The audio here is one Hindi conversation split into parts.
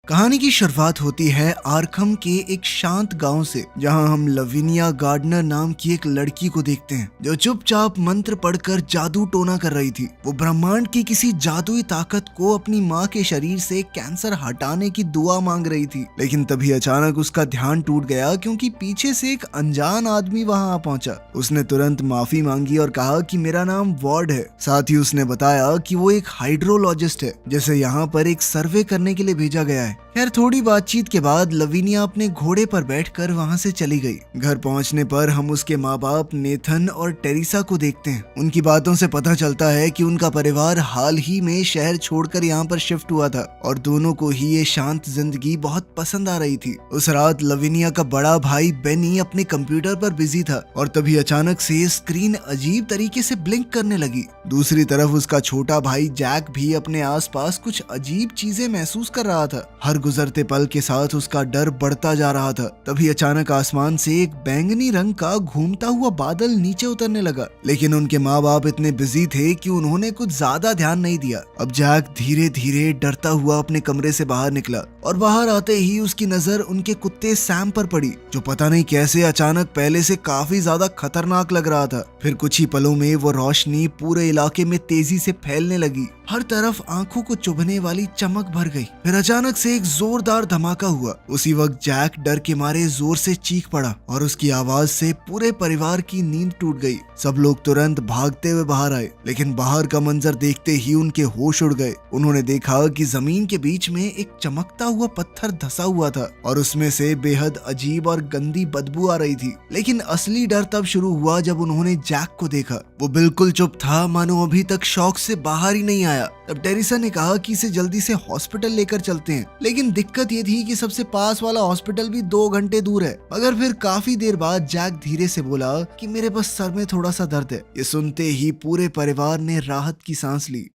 कहानी की शुरुआत होती है आर्खम के एक शांत गांव से, जहां हम लविनिया गार्डनर नाम की एक लड़की को देखते हैं जो चुपचाप मंत्र पढ़कर जादू टोना कर रही थी। वो ब्रह्मांड की किसी जादुई ताकत को अपनी माँ के शरीर से कैंसर हटाने की दुआ मांग रही थी। लेकिन तभी अचानक उसका ध्यान टूट गया क्योंकि पीछे से एक अनजान आदमी वहां आ पहुंचा। उसने तुरंत माफी मांगी और कहा कि मेरा नाम वॉर्ड है। साथ ही उसने बताया कि वो एक हाइड्रोलॉजिस्ट है जिसे यहाँ पर एक सर्वे करने के लिए भेजा गया है। खैर थोड़ी बातचीत के बाद लविनिया अपने घोड़े पर बैठकर वहां से चली गई। घर पहुंचने पर हम उसके माँ बाप नेथन और टेरिसा को देखते हैं। उनकी बातों से पता चलता है कि उनका परिवार हाल ही में शहर छोड़कर यहाँ पर शिफ्ट हुआ था और दोनों को ही ये शांत जिंदगी बहुत पसंद आ रही थी। उस रात लविनिया का बड़ा भाई बेनी अपने कंप्यूटर पर बिजी था और तभी अचानक से स्क्रीन अजीब तरीके से ब्लिंक करने लगी। दूसरी तरफ उसका छोटा भाई जैक भी अपने आसपास कुछ अजीब चीजें महसूस कर रहा था। हर गुजरते पल के साथ उसका डर बढ़ता जा रहा था। तभी अचानक आसमान से एक बैंगनी रंग का घूमता हुआ बादल नीचे उतरने लगा, लेकिन उनके माँ बाप इतने बिजी थे कि उन्होंने कुछ ज्यादा ध्यान नहीं दिया। अब जैक धीरे धीरे डरता हुआ अपने कमरे से बाहर निकला और बाहर आते ही उसकी नजर उनके कुत्ते सैम पर पड़ी, जो पता नहीं कैसे अचानक पहले से काफी ज्यादा खतरनाक लग रहा था। फिर कुछ ही पलों में वो रोशनी पूरे इलाके में तेजी से फैलने लगी। हर तरफ आंखों को चुभने वाली चमक भर गई। फिर अचानक से एक जोरदार धमाका हुआ। उसी वक्त जैक डर के मारे जोर से चीख पड़ा और उसकी आवाज से पूरे परिवार की नींद टूट गई। सब लोग तुरंत भागते हुए बाहर आए, लेकिन बाहर का मंजर देखते ही उनके होश उड़ गए। उन्होंने देखा कि जमीन के बीच में एक चमकता हुआ पत्थर धंसा हुआ था और उसमें से बेहद अजीब और गंदी बदबू आ रही थी। लेकिन असली डर तब शुरू हुआ जब उन्होंने जैक को देखा। वो बिल्कुल चुप था, मानो अभी तक शौक से बाहर ही नहीं आया। तब टेरिसा ने कहा कि इसे जल्दी से हॉस्पिटल लेकर चलते हैं, लेकिन दिक्कत ये थी कि सबसे पास वाला हॉस्पिटल भी 2 घंटे दूर है। मगर फिर काफी देर बाद जैक धीरे से बोला कि मेरे बस सर में थोड़ा सा दर्द है। ये सुनते ही पूरे परिवार ने राहत की सांस ली।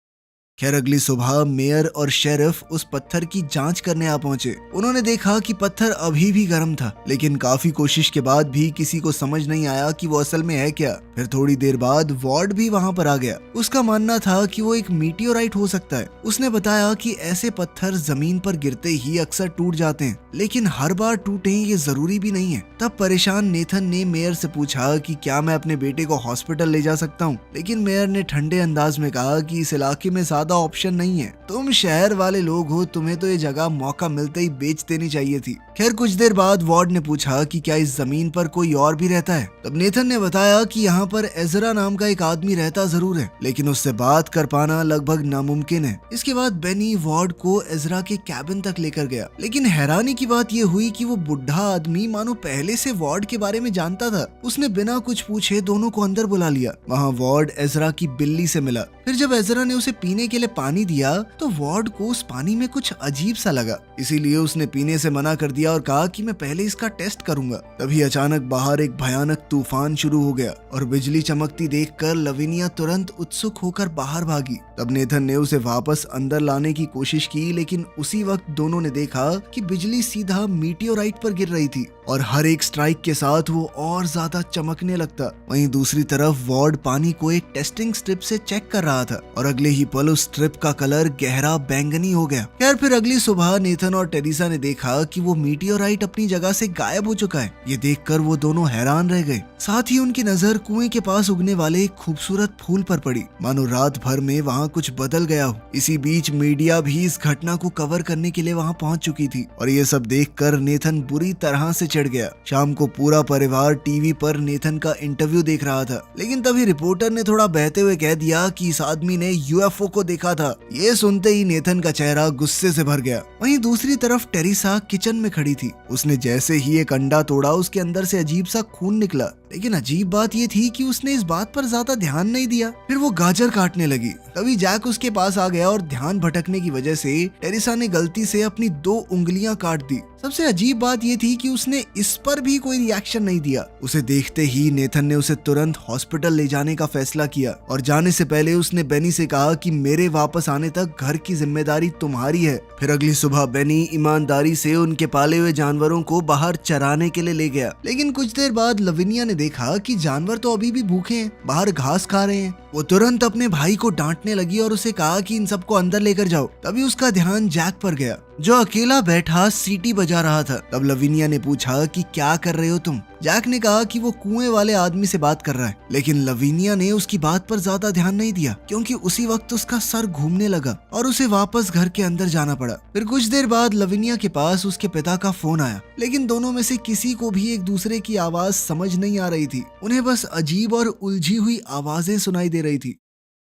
खैर अगली सुबह मेयर और शेरिफ उस पत्थर की जांच करने आ पहुंचे। उन्होंने देखा कि पत्थर अभी भी गर्म था, लेकिन काफी कोशिश के बाद भी किसी को समझ नहीं आया कि वो असल में है क्या। फिर थोड़ी देर बाद वॉर्ड भी वहां पर आ गया। उसका मानना था कि वो एक मीटियोराइट हो सकता है। उसने बताया कि ऐसे पत्थर जमीन पर गिरते ही अक्सर टूट जाते हैं, लेकिन हर बार टूटे ये जरूरी भी नहीं है। तब परेशान नेथन ने मेयर से पूछा कि क्या मैं अपने बेटे को हॉस्पिटल ले जा सकता हूँ, लेकिन मेयर ने ठंडे अंदाज में कहा कि इस इलाके में ज्यादा ऑप्शन नहीं है। तुम शहर वाले लोग हो, तुम्हें तो ये जगह मौका मिलते ही बेच देनी चाहिए थी। खैर कुछ देर बाद वार्ड ने पूछा कि क्या इस जमीन पर कोई और भी रहता है। तब नेथन ने बताया कि यहाँ पर एजरा नाम का एक आदमी रहता जरूर है, लेकिन उससे बात कर पाना लगभग नामुमकिन है। इसके बाद बेनी वार्ड को एजरा के कैबिन तक लेकर गया, लेकिन हैरानी की बात यह हुई कि वो बुढ़ा आदमी मानो पहले से वार्ड के बारे में जानता था। उसने बिना कुछ पूछे दोनों को अंदर बुला लिया। वहाँ वार्ड एजरा की बिल्ली से मिला। फिर जब एजरा ने उसे पीने के लिए पानी दिया तो वार्ड को उस पानी में कुछ अजीब सा लगा, इसीलिए उसने पीने से मना कर दिया और कहा कि मैं पहले इसका टेस्ट करूंगा। तभी अचानक बाहर एक भयानक तूफान शुरू हो गया और बिजली चमकती देखकर लविनिया तुरंत उत्सुक होकर बाहर भागी। तब नेथन ने उसे वापस अंदर लाने की कोशिश की, लेकिन उसी वक्त दोनों ने देखा कि बिजली सीधा मीटियोराइट पर गिर रही थी और हर एक स्ट्राइक के साथ वो और ज्यादा चमकने लगता। वहीं दूसरी तरफ वार्ड पानी को एक टेस्टिंग स्ट्रिप से चेक कर रहा था और अगले ही पल उस स्ट्रिप का कलर गहरा बैंगनी हो गया। खैर फिर अगली सुबह नेथन और टेरिसा ने देखा कि वो मीटियोराइट अपनी जगह से गायब हो चुका है। ये देखकर वो दोनों हैरान रह गए। साथ ही उनकी नजर कुएं के पास उगने वाले एक खूबसूरत फूल पर पड़ी, मानो रात भर में वहाँ कुछ बदल गया हो। इसी बीच मीडिया भी इस घटना को कवर करने के लिए वहाँ पहुँच चुकी थी और ये सब देखकर नेथन बुरी तरह से चिढ़ गया। शाम को पूरा परिवार टीवी पर नेथन का इंटरव्यू देख रहा था, लेकिन तभी रिपोर्टर ने थोड़ा बहते हुए कह दिया कि इस आदमी ने यूएफओ को देखा था। ये सुनते ही नेथन का चेहरा गुस्से से भर गया। वहीं दूसरी तरफ टेरिसा किचन में खड़ी थी। उसने जैसे ही एक अंडा तोड़ा उसके अंदर से अजीब सा खून निकला, लेकिन अजीब बात ये थी कि उसने इस बात पर ज्यादा ध्यान नहीं दिया। फिर वो गाजर काटने लगी। तभी जैक उसके पास आ गया और ध्यान भटकने की वजह से टेरिसा ने गलती से अपनी 2 उंगलियां काट दी। सबसे अजीब बात ये थी कि उसने इस पर भी कोई रिएक्शन नहीं दिया। उसे देखते ही नेथन ने उसे तुरंत हॉस्पिटल ले जाने का फैसला किया और जाने से पहले उसने बेनी से कहा कि मेरे वापस आने तक घर की जिम्मेदारी तुम्हारी है। फिर अगली सुबह बेनी ईमानदारी से उनके पाले हुए जानवरों को बाहर चराने के लिए ले गया, लेकिन कुछ देर बाद लविनिया ने देखा कि जानवर तो अभी भी भूखे हैं, बाहर घास खा रहे हैं। वो तुरंत अपने भाई को डांटने लगी और उसे कहा कि इन सबको अंदर लेकर जाओ। तभी उसका ध्यान जैक पर गया। जो अकेला बैठा सीटी बजा रहा था। तब लविनिया ने पूछा कि क्या कर रहे हो तुम। जैक ने कहा कि वो कुएं वाले आदमी से बात कर रहा है, लेकिन लविनिया ने उसकी बात पर ज्यादा ध्यान नहीं दिया क्योंकि उसी वक्त उसका सर घूमने लगा और उसे वापस घर के अंदर जाना पड़ा। फिर कुछ देर बाद लविनिया के पास उसके पिता का फोन आया, लेकिन दोनों में से किसी को भी एक दूसरे की आवाज समझ नहीं आ रही थी। उन्हें बस अजीब और उलझी हुई आवाजें सुनाई दे रही थी।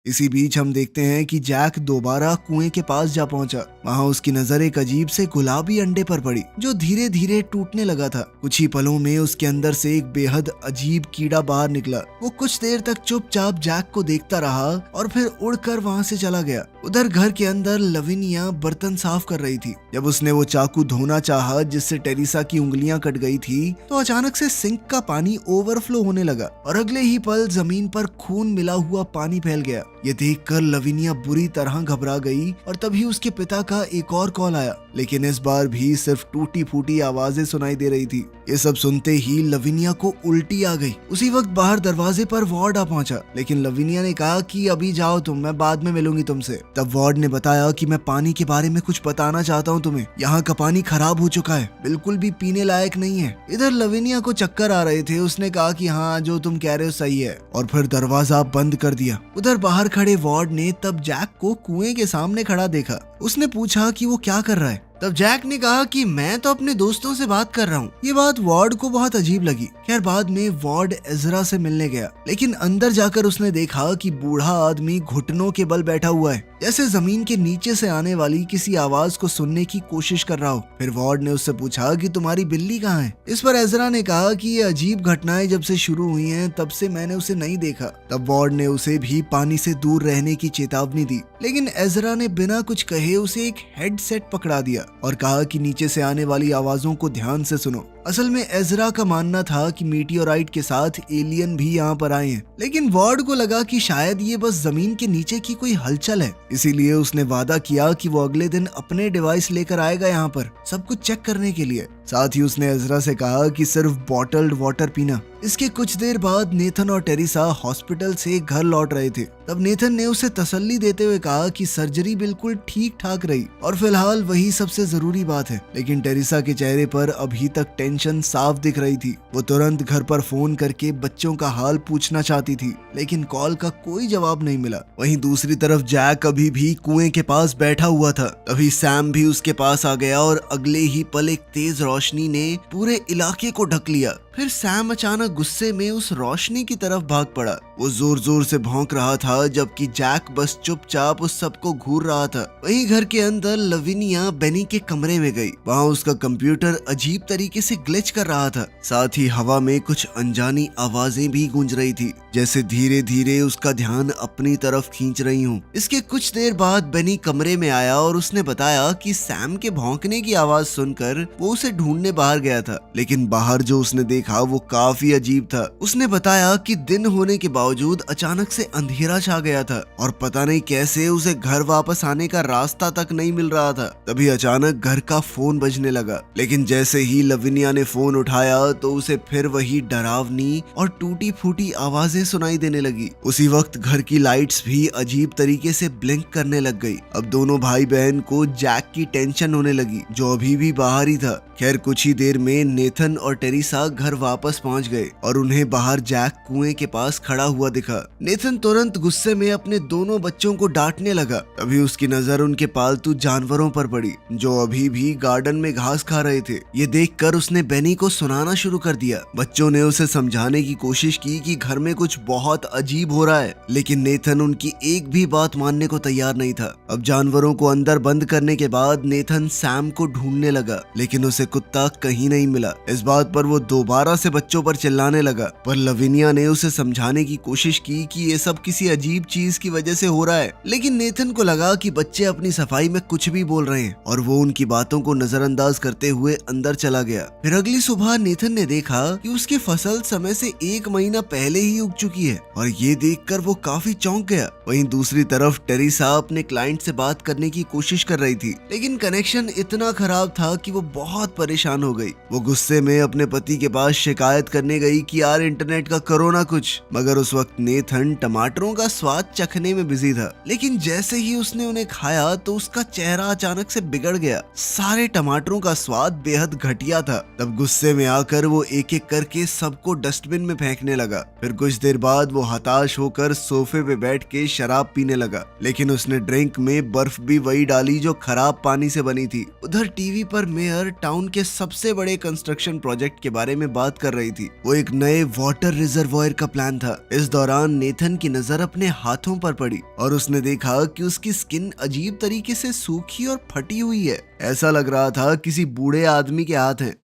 इसी बीच हम देखते हैं कि जैक दोबारा कुएं के पास जा पहुंचा। वहां उसकी नजर एक अजीब से गुलाबी अंडे पर पड़ी जो धीरे धीरे टूटने लगा था। कुछ ही पलों में उसके अंदर से एक बेहद अजीब कीड़ा बाहर निकला। वो कुछ देर तक चुपचाप जैक को देखता रहा और फिर उड़कर वहां से चला गया। उधर घर के अंदर लविनिया बर्तन साफ कर रही थी। जब उसने वो चाकू धोना चाहा जिससे टेरिसा की उंगलियां कट गई थी, तो अचानक से सिंक का पानी ओवरफ्लो होने लगा और अगले ही पल जमीन पर खून मिला हुआ पानी फैल गया। ये देखकर लविनिया बुरी तरह घबरा गई और तभी उसके पिता का एक और कॉल आया, लेकिन इस बार भी सिर्फ टूटी फूटी आवाजें सुनाई दे रही थी। ये सब सुनते ही लविनिया को उल्टी आ गई। उसी वक्त बाहर दरवाजे पर वार्ड आ पहुंचा, लेकिन लविनिया ने कहा कि अभी जाओ तुम, मैं बाद में मिलूंगी तुमसे। तब वार्ड ने बताया कि मैं पानी के बारे में कुछ बताना चाहता हूँ तुम्हें। यहाँ का पानी खराब हो चुका है, बिल्कुल भी पीने लायक नहीं है। इधर लविनिया को चक्कर आ रहे थे। उसने कहा कि हाँ, जो तुम कह रहे हो सही है, और फिर दरवाजा बंद कर दिया। उधर बाहर खड़े वार्ड ने तब जैक को कुएं के सामने खड़ा देखा। उसने पूछा कि वो क्या कर रहा है। तब जैक ने कहा कि मैं तो अपने दोस्तों से बात कर रहा हूँ। ये बात वार्ड को बहुत अजीब लगी। खैर बाद में वार्ड एजरा से मिलने गया, लेकिन अंदर जाकर उसने देखा कि बूढ़ा आदमी घुटनों के बल बैठा हुआ है, जैसे जमीन के नीचे से आने वाली किसी आवाज को सुनने की कोशिश कर रहा हो। फिर वार्ड ने उससे पूछा कि तुम्हारी बिल्ली कहाँ है। इस पर एजरा ने कहा कि ये अजीब घटनाएं जब से शुरू हुई हैं, तब से मैंने उसे नहीं देखा। तब वार्ड ने उसे भी पानी से दूर रहने की चेतावनी दी, लेकिन एजरा ने बिना कुछ कहे उसे एक हेडसेट पकड़ा दिया और कहा कि नीचे से आने वाली आवाजों को ध्यान से सुनो। असल में एजरा का मानना था कि मीटियोराइट के साथ एलियन भी यहाँ पर आए हैं, लेकिन वार्ड को लगा कि शायद ये बस जमीन के नीचे की कोई हलचल है। इसीलिए उसने वादा किया कि वो अगले दिन अपने डिवाइस लेकर आएगा यहाँ पर सब कुछ चेक करने के लिए। साथ ही उसने एजरा से कहा कि सिर्फ बॉटल्ड वाटर पीना। इसके कुछ देर बाद नेथन और टेरिसा हॉस्पिटल से घर लौट रहे थे। तब नेथन ने उसे तसल्ली देते हुए कहा कि सर्जरी बिल्कुल ठीक ठाक रही और फिलहाल वही सबसे जरूरी बात है। लेकिन टेरिसा के चेहरे पर अभी तक टेंशन साफ दिख रही थी। वो तुरंत घर पर फोन करके बच्चों का हाल पूछना चाहती थी, लेकिन कॉल का कोई जवाब नहीं मिला। वहीं दूसरी तरफ जैक अभी भी कुएं के पास बैठा हुआ था। तभी सैम भी उसके पास आ गया और अगले ही पल एक तेज रोशनी ने पूरे इलाके को ढक लिया। फिर सैम अचानक गुस्से में उस रोशनी की तरफ भाग पड़ा। वो जोर जोर से भौंक रहा था, जबकि जैक बस चुपचाप उस सबको घूर रहा था। वहीं घर के अंदर लविनिया बेनी के कमरे में गई। वहाँ उसका कंप्यूटर अजीब तरीके से ग्लिच कर रहा था। साथ ही हवा में कुछ अनजानी आवाजें भी गूंज रही थी, जैसे धीरे धीरे उसका ध्यान अपनी तरफ खींच रही हूँ। इसके कुछ देर बाद बेनी कमरे में आया और उसने बताया कि सैम के भौंकने की आवाज सुनकर वो उसे ढूंढने बाहर गया था, लेकिन बाहर जो उसने देखा वो काफी अजीब था। उसने बताया कि दिन होने के बावजूद अचानक से अंधेरा छा गया था और पता नहीं कैसे उसे घर वापस आने का रास्ता तक नहीं मिल रहा था। तभी अचानक घर का फोन बजने लगा, लेकिन जैसे ही लविनिया ने फोन उठाया तो उसे फिर वही डरावनी और टूटी फूटी आवाजें सुनाई देने लगी। उसी वक्त घर की लाइट्स भी अजीब तरीके से ब्लिंक करने लग गई। अब दोनों भाई बहन को जैक की टेंशन होने लगी, जो अभी भी बाहर ही था। खैर कुछ ही देर में नेथन और टेरिसा घर वापस पहुंच गए और उन्हें बाहर जैक कुएं के पास खड़ा हुआ दिखा। नेथन तुरंत गुस्से में अपने दोनों बच्चों को डांटने लगा। तभी उसकी नजर उनके पालतू जानवरों पर पड़ी, जो अभी भी गार्डन में घास खा रहे थे। ये देखकर उसने बेनी को सुनाना शुरू कर दिया। बच्चों ने उसे समझाने की कोशिश की कि घर में कुछ बहुत अजीब हो रहा है, लेकिन नेथन उनकी एक भी बात मानने को तैयार नहीं था। अब जानवरों को अंदर बंद करने के बाद नेथन सैम को ढूंढने लगा, लेकिन उसे कुत्ता कहीं नहीं मिला। इस बात पर वो दोबारा से बच्चों पर चिल्लाने लगा, पर लविनिया ने उसे समझाने की कोशिश की कि ये सब किसी अजीब चीज की वजह से हो रहा है। लेकिन नेथन को लगा कि बच्चे अपनी सफाई में कुछ भी बोल रहे हैं और वो उनकी बातों को नजरअंदाज करते हुए अंदर चला गया। फिर अगली सुबह नेथन ने देखा कि उसकी फसल समय से 1 महीना पहले ही उग चुकी है और ये देखकर वो काफी चौंक गया। वहीं दूसरी तरफ टेरिसा अपने क्लाइंट से बात करने की कोशिश कर रही थी, लेकिन कनेक्शन इतना खराब था कि वो बहुत परेशान हो गई। वो गुस्से में अपने पति के पास पास शिकायत करने गई कि यार इंटरनेट का करो ना कुछ, मगर उस वक्त नेथन टमाटरों का स्वाद चखने में बिजी था। लेकिन जैसे ही उसने उन्हें खाया तो उसका चेहरा अचानक से बिगड़ गया। सारे टमाटरों का स्वाद बेहद घटिया था। तब गुस्से में आकर वो एक एक करके सबको डस्टबिन में फेंकने लगा। फिर कुछ देर बाद वो हताश होकर सोफे पे बैठ के शराब पीने लगा, लेकिन उसने ड्रिंक में बर्फ भी वही डाली जो खराब पानी से बनी थी। उधर टीवी पर मेयर टाउन के सबसे बड़े कंस्ट्रक्शन प्रोजेक्ट के बारे में बात कर रही थी। वो एक नए वाटर रिजर्वॉयर का प्लान था। इस दौरान नेथन की नजर अपने हाथों पर पड़ी और उसने देखा कि उसकी स्किन अजीब तरीके से सूखी और फटी हुई है। ऐसा लग रहा था किसी बूढ़े आदमी के हाथ हैं।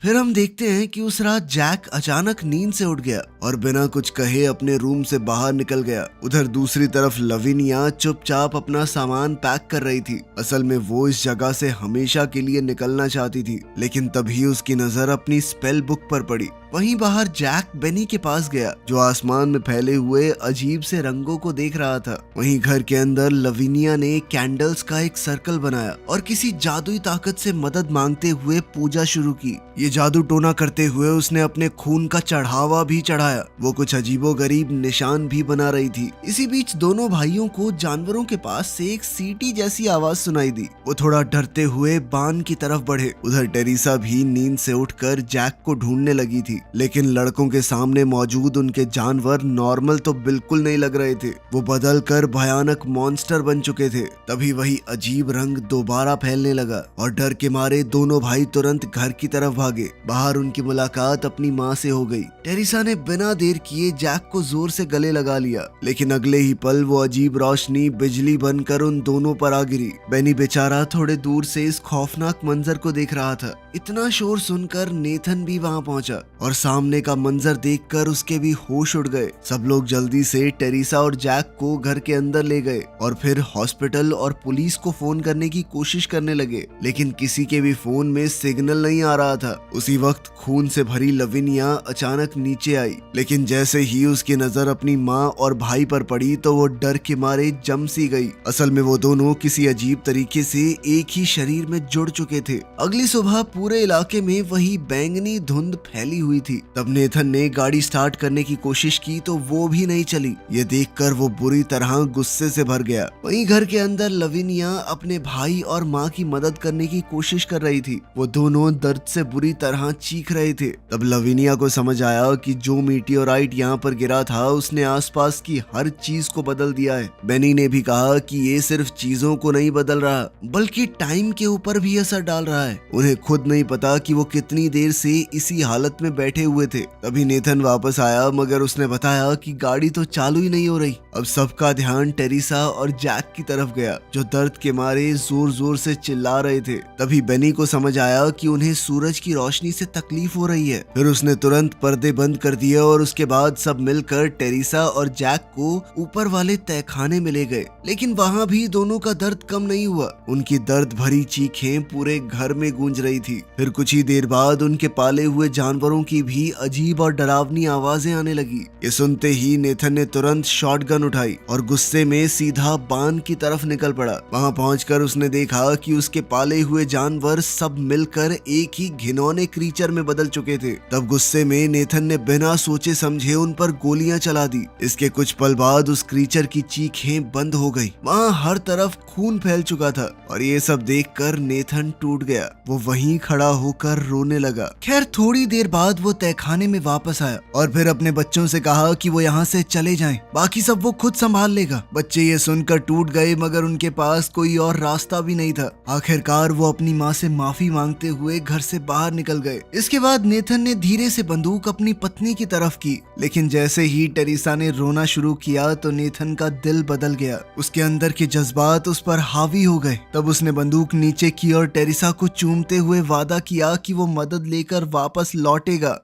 फिर हम देखते हैं कि उस रात जैक अचानक नींद से उठ गया और बिना कुछ कहे अपने रूम से बाहर निकल गया। उधर दूसरी तरफ लविनिया चुपचाप अपना सामान पैक कर रही थी। असल में वो इस जगह से हमेशा के लिए निकलना चाहती थी, लेकिन तभी उसकी नजर अपनी स्पेल बुक पर पड़ी। वहीं बाहर जैक बेनी के पास गया, जो आसमान में फैले हुए अजीब से रंगों को देख रहा था। वहीं घर के अंदर लविनिया ने कैंडल्स का एक सर्कल बनाया और किसी जादुई ताकत से मदद मांगते हुए पूजा शुरू की। ये जादू टोना करते हुए उसने अपने खून का चढ़ावा भी चढ़ाया। वो कुछ अजीबोगरीब निशान भी बना रही थी। इसी बीच दोनों भाइयों को जानवरों के पास से एक सीटी जैसी आवाज सुनाई दी। वो थोड़ा डरते हुए बान की तरफ बढ़े। उधर टेरिसा भी नींद से उठकर जैक को ढूंढने लगी थी, लेकिन लड़कों के सामने मौजूद उनके जानवर नॉर्मल तो बिल्कुल नहीं लग रहे थे। वो बदल कर भयानक मॉन्स्टर बन चुके थे। तभी वही अजीब रंग दोबारा फैलने लगा और डर के मारे दोनों भाई तुरंत घर की तरफ भागे। बाहर उनकी मुलाकात अपनी माँ से हो गई। टेरिसा ने बिना देर किए जैक को जोर से गले लगा लिया, लेकिन अगले ही पल वो अजीब रोशनी बिजली बनकर उन दोनों पर आ गिरी। बेनी बेचारा थोड़े दूर से इस खौफनाक मंजर को देख रहा था। इतना शोर सुनकर नेथन भी वहां पहुंचा और सामने का मंजर देखकर उसके भी होश उड़ गए। सब लोग जल्दी से टेरिसा और जैक को घर के अंदर ले गए और फिर हॉस्पिटल और पुलिस को फोन करने की कोशिश करने लगे, लेकिन किसी के भी फोन में सिग्नल नहीं आ रहा था। उसी वक्त खून से भरी लविनिया अचानक नीचे आई, लेकिन जैसे ही उसकी नजर अपनी माँ और भाई पर पड़ी तो वो डर के मारे जम सी गई। असल में वो दोनों किसी अजीब तरीके से एक ही शरीर में जुड़ चुके थे। अगली सुबह पूरे इलाके में वही बैंगनी धुंध फैली हुई थी। तब नेथन ने गाड़ी स्टार्ट करने की कोशिश की तो वो भी नहीं चली। ये देखकर वो बुरी तरह गुस्से से भर गया। वहीं घर के अंदर लविनिया अपने भाई और माँ की मदद करने की कोशिश कर रही थी। वो दोनों दर्द से बुरी तरह चीख रहे थे। तब लविनिया को समझ आया कि जो मीटियोराइट यहाँ पर गिरा था उसने आसपास की हर चीज को बदल दिया है। बेनी ने भी कहा कि ये सिर्फ चीजों को नहीं बदल रहा, बल्कि टाइम के ऊपर भी असर डाल रहा है। उन्हें खुद नहीं पता कि वो कितनी देर से इसी हालत में बैठे हुए थे। तभी नेथन वापस आया, मगर उसने बताया कि गाड़ी तो चालू ही नहीं हो रही। अब सबका ध्यान टेरिसा और जैक की तरफ गया, जो दर्द के मारे जोर जोर से चिल्ला रहे थे। तभी बेनी को समझ आया कि उन्हें सूरज की रोशनी से तकलीफ हो रही है। फिर उसने तुरंत पर्दे बंद कर दिए और उसके बाद सब मिलकर टेरिसा और जैक को ऊपर वाले तहखाने में ले गए। लेकिन वहाँ भी दोनों का दर्द कम नहीं हुआ। उनकी दर्द भरी चीखें पूरे घर में गूंज रही थी। फिर कुछ ही देर बाद उनके पाले हुए जानवरों की भी अजीब और डरावनी आवाजें आने लगी। ये सुनते ही नेथन ने तुरंत शॉटगन उठाई और गुस्से में सीधा बान की तरफ निकल पड़ा। वहां पहुंचकर उसने देखा कि उसके पाले हुए जानवर सब मिलकर एक ही घिनौने क्रीचर में बदल चुके थे। तब गुस्से में नेथन ने बिना सोचे समझे उन पर गोलियां चला दी। इसके कुछ पल बाद उस क्रीचर की चीखें बंद हो गई। वहां हर तरफ खून फैल चुका था और ये सब देखकर नेथन टूट गया। वो वहीं खड़ा होकर रोने लगा। खैर थोड़ी देर बाद वो तहखाने में वापस आया और फिर अपने बच्चों से कहा कि वो यहाँ से चले जाएं, बाकी सब वो खुद संभाल लेगा। बच्चे ये सुनकर टूट गए, मगर उनके पास कोई और रास्ता भी नहीं था। आखिरकार वो अपनी माँ से माफी मांगते हुए घर से बाहर निकल गए। इसके बाद नेथन ने धीरे से बंदूक अपनी पत्नी की तरफ की, लेकिन जैसे ही टेरिसा ने रोना शुरू किया तो नेथन का दिल बदल गया। उसके अंदर के जज्बात उस पर हावी हो गए। तब उसने बंदूक नीचे की और टेरिसा को चूमते हुए वादा किया कि वो मदद लेकर वापस लौटेगा।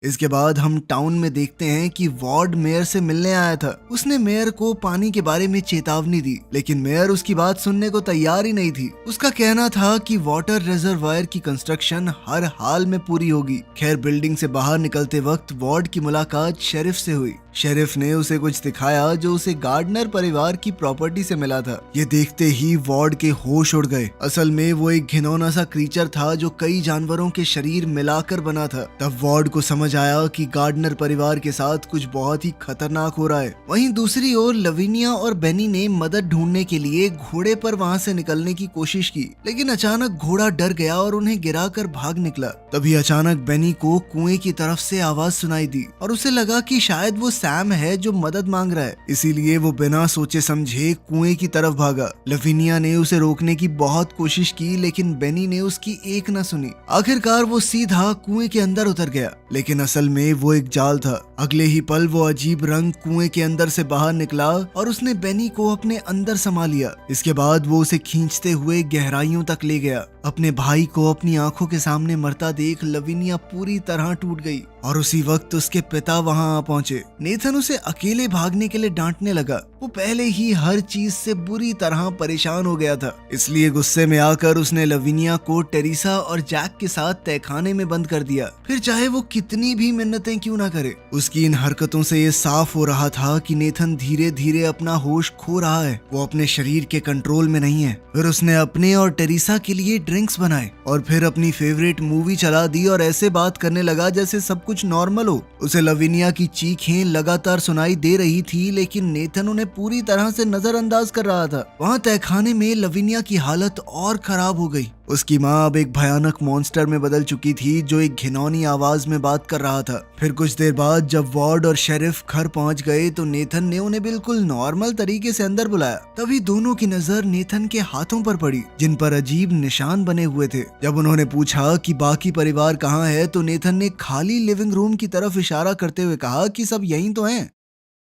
इसके बाद हम टाउन में देखते हैं कि वार्ड मेयर से मिलने आया था। उसने मेयर को पानी के बारे में चेतावनी दी, लेकिन मेयर उसकी बात सुनने को तैयार ही नहीं थी। उसका कहना था कि वाटर रिजर्वायर की कंस्ट्रक्शन हर हाल में पूरी होगी। खैर, बिल्डिंग से बाहर निकलते वक्त वार्ड की मुलाकात शेरिफ से हुई। शेरिफ ने उसे कुछ दिखाया जो उसे गार्डनर परिवार की प्रॉपर्टी से मिला था। ये देखते ही वार्ड के होश उड़ गए। असल में वो एक घिनौना सा क्रीचर था जो कई जानवरों के शरीर मिलाकर बना था। तब वार्ड को समझ आया कि गार्डनर परिवार के साथ कुछ बहुत ही खतरनाक हो रहा है। वहीं दूसरी ओर लविनिया और बेनी ने मदद ढूंढने के लिए घोड़े पर वहाँ से निकलने की कोशिश की, लेकिन अचानक घोड़ा डर गया और उन्हें गिराकर भाग निकला। तभी अचानक बेनी को कुएं की तरफ से आवाज सुनाई दी और उसे लगा कि शायद वो सैम है जो मदद मांग रहा है। इसीलिए वो बिना सोचे समझे कुएं की तरफ भागा। लविनिया ने उसे रोकने की बहुत कोशिश की, लेकिन बेनी ने उसकी एक न सुनी। आखिरकार वो सीधा कुएं के अंदर उतर गया, लेकिन असल में वो एक जाल था। अगले ही पल वो अजीब रंग कुएं के अंदर से बाहर निकला और उसने बेनी को अपने अंदर समा लिया। इसके बाद वो उसे खींचते हुए गहराइयों तक ले गया। अपने भाई को अपनी आंखों के सामने मरता देख लविनिया पूरी तरह टूट गई और उसी वक्त उसके पिता वहां आ पहुंचे। नेथन उसे अकेले भागने के लिए डांटने लगा। वो पहले ही हर चीज से बुरी तरह परेशान हो गया था, इसलिए गुस्से में आकर उसने लविनिया को टेरिसा और जैक के साथ तहखाने में बंद कर दिया, फिर चाहे वो कितनी भी मिन्नतें क्यों ना करे। उसकी इन हरकतों से ये साफ हो रहा था कि नेथन धीरे धीरे अपना होश खो रहा है। वो अपने शरीर के कंट्रोल में नहीं है। फिर उसने अपने और टेरिसा के लिए ड्रिंक्स बनाए और फिर अपनी फेवरेट मूवी चला दी और ऐसे बात करने लगा जैसे सब कुछ नॉर्मल हो। उसे लविनिया की चीखें लगातार सुनाई दे रही थी, लेकिन नेथन उन्हें पूरी तरह से नजरअंदाज कर रहा था। वहाँ तहखाने में लविनिया की हालत और खराब हो गई। उसकी माँ अब एक भयानक मॉन्स्टर में बदल चुकी थी जो एक घिनौनी आवाज में बात कर रहा था। फिर कुछ देर बाद जब वार्ड और शेरिफ घर पहुंच गए तो नेथन ने उन्हें बिल्कुल नॉर्मल तरीके से अंदर बुलाया। तभी दोनों की नजर नेथन के हाथों पर पड़ी जिन पर अजीब निशान बने हुए थे। जब उन्होंने पूछा कि बाकी परिवार कहाँ है तो नेथन ने खाली लिविंग रूम की तरफ इशारा करते हुए कहा कि सब यहीं तो हैं।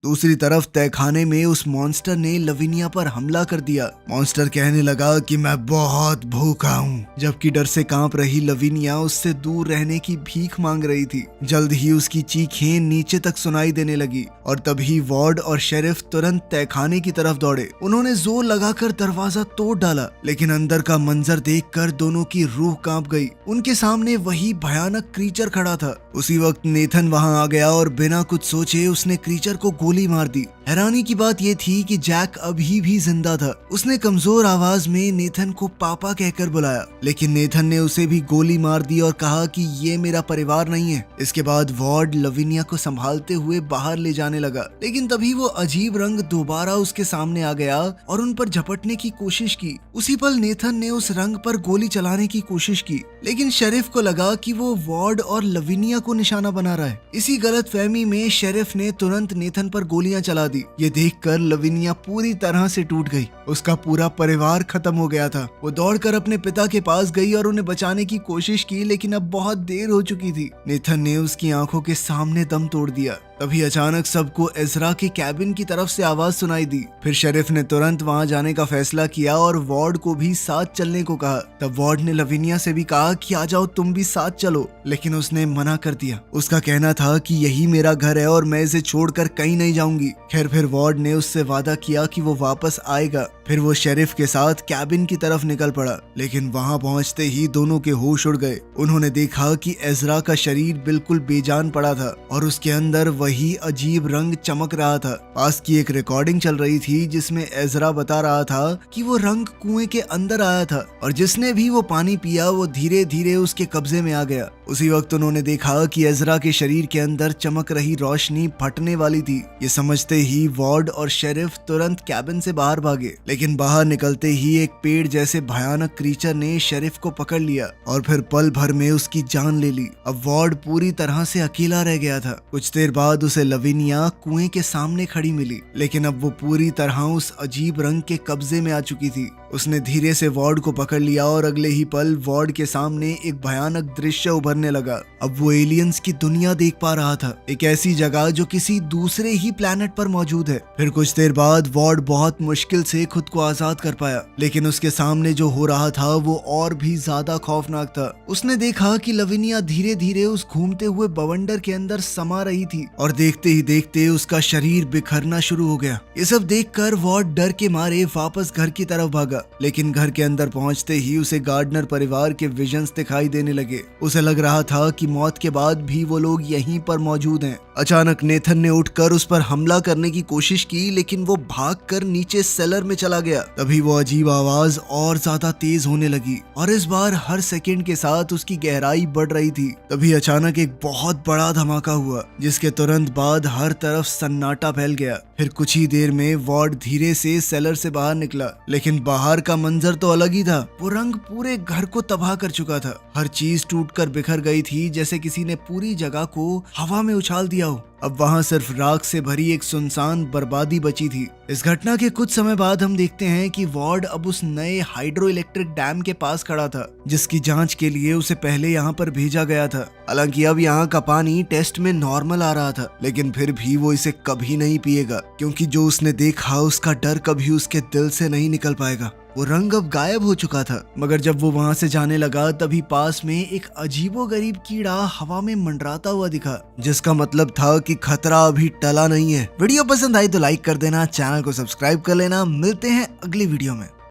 दूसरी तरफ तहखाने में उस मॉन्स्टर ने लविनिया पर हमला कर दिया। मॉन्स्टर कहने लगा कि मैं बहुत भूखा हूँ, जबकि डर से कांप रही लविनिया उससे दूर रहने की भीख मांग रही थी। जल्द ही उसकी चीखें नीचे तक सुनाई देने लगी और तभी वार्ड और शेरिफ तुरंत तहखाने की तरफ दौड़े। उन्होंने जोर लगाकर दरवाजा तोड़ डाला, लेकिन अंदर का मंजर देखकर दोनों की रूह कांप गई। उनके सामने वही भयानक क्रीचर खड़ा था। उसी वक्त नेथन वहां आ गया और बिना कुछ सोचे उसने क्रीचर को गोली मार दी। हैरानी की बात यह थी कि जैक अभी भी जिंदा था। उसने कमजोर आवाज में नेथन को पापा कहकर बुलाया, लेकिन नेथन ने उसे भी गोली मार दी और कहा कि ये मेरा परिवार नहीं है। इसके बाद वार्ड लविनिया को संभालते हुए बाहर ले जाने लगा, लेकिन तभी वो अजीब रंग दोबारा उसके सामने आ गया और उन पर झपटने की कोशिश की। उसी पल नेथन ने उस रंग पर गोली चलाने की कोशिश की, लेकिन शेरिफ को लगा कि वो वार्ड और लविनिया को निशाना बना रहा है। इसी गलतफहमी में शेरिफ ने तुरंत नेथन पर गोलियां चला दी। ये देखकर लविनिया पूरी तरह से टूट गई। उसका पूरा परिवार खत्म हो गया था। वो दौड़कर अपने पिता के पास गई और उन्हें बचाने की कोशिश की, लेकिन अब बहुत देर हो चुकी थी। नेथन ने उसकी आंखों के सामने दम तोड़ दिया। तभी अचानक सबको एजरा के कैबिन की तरफ से आवाज सुनाई दी। फिर शेरिफ ने तुरंत वहां जाने का फैसला किया और वार्ड को भी साथ चलने को कहा। तब वार्ड ने लविनिया से भी कहा कि आ जाओ तुम भी साथ चलो, लेकिन उसने मना कर दिया। उसका कहना था कि यही मेरा घर है और मैं इसे छोड़कर कहीं नहीं जाऊंगी। खैर, फिर वार्ड ने उससे वादा किया कि वो वापस आएगा। फिर वो शेरिफ के साथ कैबिन की तरफ निकल पड़ा, लेकिन वहां पहुंचते ही दोनों के होश उड़ गए। उन्होंने देखा कि एजरा का शरीर बिल्कुल बेजान पड़ा था और उसके अंदर वही अजीब रंग चमक रहा था। पास की एक रिकॉर्डिंग चल रही थी जिसमें एजरा बता रहा था कि वो रंग कुएं के अंदर आया था और जिसने भी वो पानी पिया वो धीरे धीरे उसके कब्जे में आ गया। उसी वक्त उन्होंने देखा कि एजरा के शरीर के अंदर चमक रही रोशनी फटने वाली थी। ये समझते ही वार्ड और शेरिफ तुरंत कैबिन से बाहर भागे, लेकिन बाहर निकलते ही एक पेड़ जैसे भयानक क्रीचर ने शेरिफ को पकड़ लिया और फिर पल भर में उसकी जान ले ली। अब वार्ड पूरी तरह से अकेला रह गया था। कुछ देर बाद उसे लविनिया कुएं के सामने खड़ी मिली, लेकिन अब वो पूरी तरह उस अजीब रंग के कब्जे में आ चुकी थी। उसने धीरे से वार्ड को पकड़ लिया और अगले ही पल वार्ड के सामने एक भयानक दृश्य उभरने लगा। अब वो एलियंस की दुनिया देख पा रहा था, एक ऐसी जगह जो किसी दूसरे ही प्लेनेट पर मौजूद है। फिर कुछ देर बाद वार्ड बहुत मुश्किल से खुद को आजाद कर पाया, लेकिन उसके सामने जो हो रहा था वो और भी ज्यादा खौफनाक था। उसने देखा कि लविनिया धीरे धीरे उस घूमते हुए बवंडर के अंदर समा रही थी और देखते ही देखते उसका शरीर बिखरना शुरू हो गया। ये सब देखकर वार्ड डर के मारे वापस घर की तरफ भागा, लेकिन घर के अंदर पहुंचते ही उसे गार्डनर परिवार के विजन्स दिखाई देने लगे। उसे लग रहा था कि मौत के बाद भी वो लोग यहीं पर मौजूद हैं। अचानक नेथन ने उठकर उस पर हमला करने की कोशिश की, लेकिन वो भागकर नीचे सेलर में चला गया। तभी वो अजीब आवाज और ज्यादा तेज होने लगी और इस बार हर सेकंड के साथ उसकी गहराई बढ़ रही थी। तभी अचानक एक बहुत बड़ा धमाका हुआ, जिसके तुरंत बाद हर तरफ सन्नाटा फैल गया। फिर कुछ ही देर में वार्ड धीरे से सेलर से बाहर निकला, लेकिन बाहर का मंजर तो अलग ही था। वो रंग पूरे घर को तबाह कर चुका था। हर चीज टूटकर बिखर गई थी, जैसे किसी ने पूरी जगह को हवा में उछाल दिया हो। अब वहां सिर्फ राख से भरी एक सुनसान बर्बादी बची थी। इस घटना के कुछ समय बाद हम देखते हैं कि वार्ड अब उस नए हाइड्रो इलेक्ट्रिक डैम के पास खड़ा था, जिसकी जांच के लिए उसे पहले यहाँ पर भेजा गया था। हालांकि अब यहाँ का पानी टेस्ट में नॉर्मल आ रहा था, लेकिन फिर भी वो इसे कभी नहीं पिएगा, क्योंकि जो उसने देखा उसका डर कभी उसके दिल से नहीं निकल पाएगा। वो रंग अब गायब हो चुका था, मगर जब वो वहां से जाने लगा तभी पास में एक अजीबोगरीब कीड़ा हवा में मंडराता हुआ दिखा, जिसका मतलब था कि खतरा अभी टला नहीं है। वीडियो पसंद आई तो लाइक कर देना, चैनल को सब्सक्राइब कर लेना। मिलते हैं अगली वीडियो में।